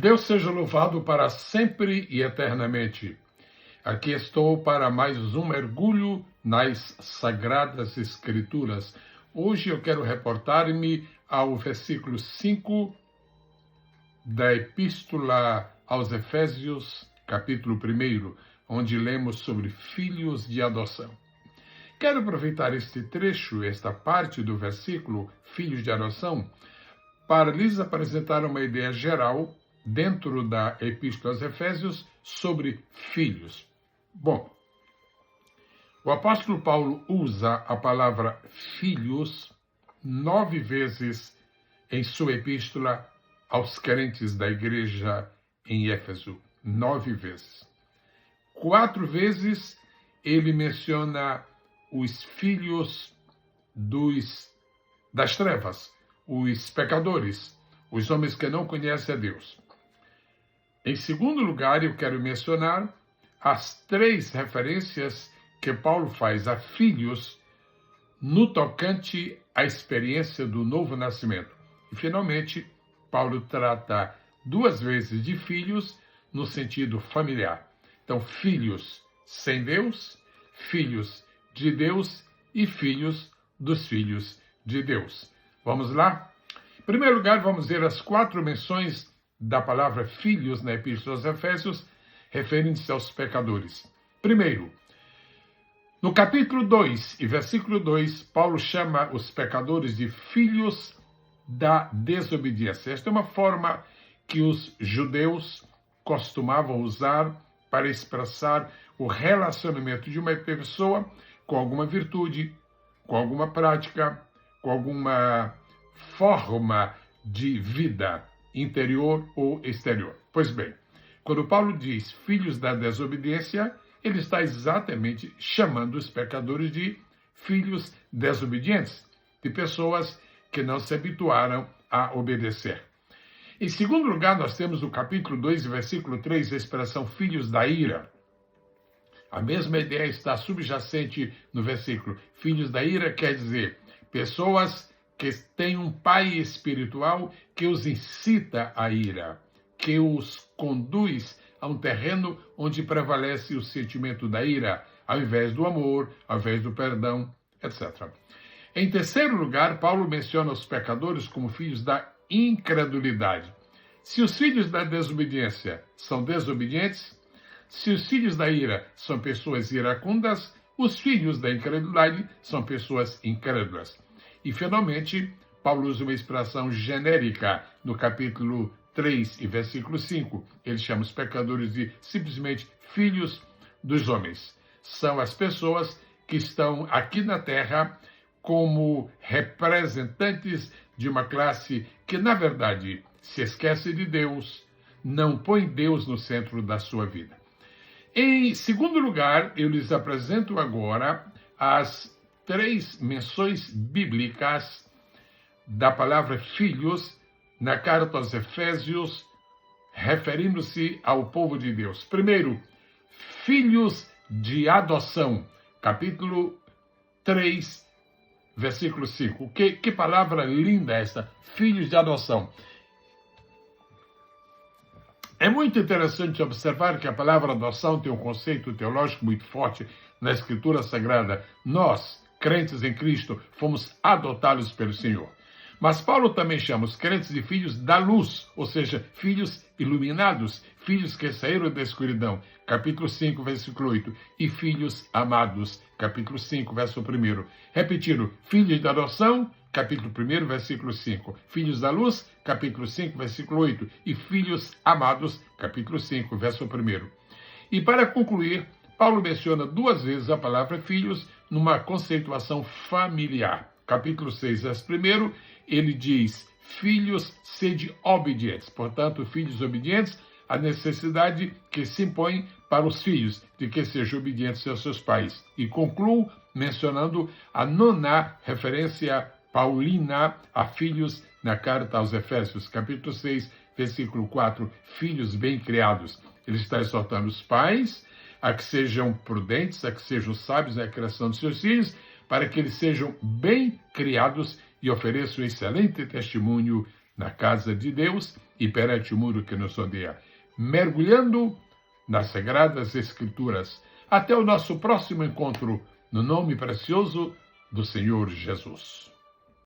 Deus seja louvado para sempre e eternamente. Aqui estou para mais um mergulho nas Sagradas Escrituras. Hoje eu quero reportar-me ao versículo 5 da Epístola aos Efésios, capítulo 1, onde lemos sobre filhos de adoção. Quero aproveitar este trecho, esta parte do versículo, filhos de adoção, para lhes apresentar uma ideia geral dentro da Epístola aos Efésios sobre filhos. Bom, o apóstolo Paulo usa a palavra filhos 9 vezes em sua epístola aos crentes da igreja em Éfeso. 9 vezes. 4 vezes ele menciona os filhos das trevas, os pecadores, os homens que não conhecem a Deus. Em segundo lugar, eu quero mencionar as 3 referências que Paulo faz a filhos no tocante à experiência do novo nascimento. E, finalmente, Paulo trata 2 vezes de filhos no sentido familiar. Então, filhos sem Deus, filhos de Deus e filhos dos filhos de Deus. Vamos lá? Em primeiro lugar, vamos ver as 4 menções da palavra filhos na Epístola aos Efésios, referindo-se aos pecadores. Primeiro, no capítulo 2 e versículo 2, Paulo chama os pecadores de filhos da desobediência. Esta é uma forma que os judeus costumavam usar para expressar o relacionamento de uma pessoa com alguma virtude, com alguma prática, com alguma forma de vida interior ou exterior. Pois bem, quando Paulo diz filhos da desobediência, ele está exatamente chamando os pecadores de filhos desobedientes, de pessoas que não se habituaram a obedecer. Em segundo lugar, nós temos no capítulo 2, versículo 3, a expressão filhos da ira. A mesma ideia está subjacente no versículo. Filhos da ira quer dizer pessoas que têm um pai espiritual que os incita à ira, que os conduz a um terreno onde prevalece o sentimento da ira, ao invés do amor, ao invés do perdão, etc. Em terceiro lugar, Paulo menciona os pecadores como filhos da incredulidade. Se os filhos da desobediência são desobedientes, se os filhos da ira são pessoas iracundas, os filhos da incredulidade são pessoas incrédulas. E, finalmente, Paulo usa uma expressão genérica no capítulo 3 e versículo 5. Ele chama os pecadores de simplesmente filhos dos homens. São as pessoas que estão aqui na terra como representantes de uma classe que, na verdade, se esquece de Deus, não põe Deus no centro da sua vida. Em segundo lugar, eu lhes apresento agora as 3 menções bíblicas da palavra filhos na carta aos Efésios, referindo-se ao povo de Deus. Primeiro, filhos de adoção, capítulo 3, versículo 5. Que palavra linda essa, filhos de adoção. É muito interessante observar que a palavra adoção tem um conceito teológico muito forte na Escritura Sagrada. Nós, crentes em Cristo, fomos adotados pelo Senhor. Mas Paulo também chama os crentes de filhos da luz, ou seja, filhos iluminados, filhos que saíram da escuridão, capítulo 5, versículo 8, e filhos amados, capítulo 5, verso 1. Repetindo, filhos da adoção, capítulo 1, versículo 5, filhos da luz, capítulo 5, versículo 8, e filhos amados, capítulo 5, verso 1. E para concluir, Paulo menciona 2 vezes a palavra filhos numa conceituação familiar. Capítulo 6, verso 1, ele diz, filhos sede obedientes. Portanto, filhos obedientes, a necessidade que se impõe para os filhos de que sejam obedientes aos seus pais. E concluo mencionando a 9ª referência paulina a filhos na carta aos Efésios, capítulo 6, versículo 4, filhos bem criados. Ele está exortando os pais a que sejam prudentes, a que sejam sábios na criação de seus filhos, para que eles sejam bem criados e ofereçam um excelente testemunho na casa de Deus e perante o muro que nos rodeia, mergulhando nas Sagradas Escrituras. Até o nosso próximo encontro, no nome precioso do Senhor Jesus.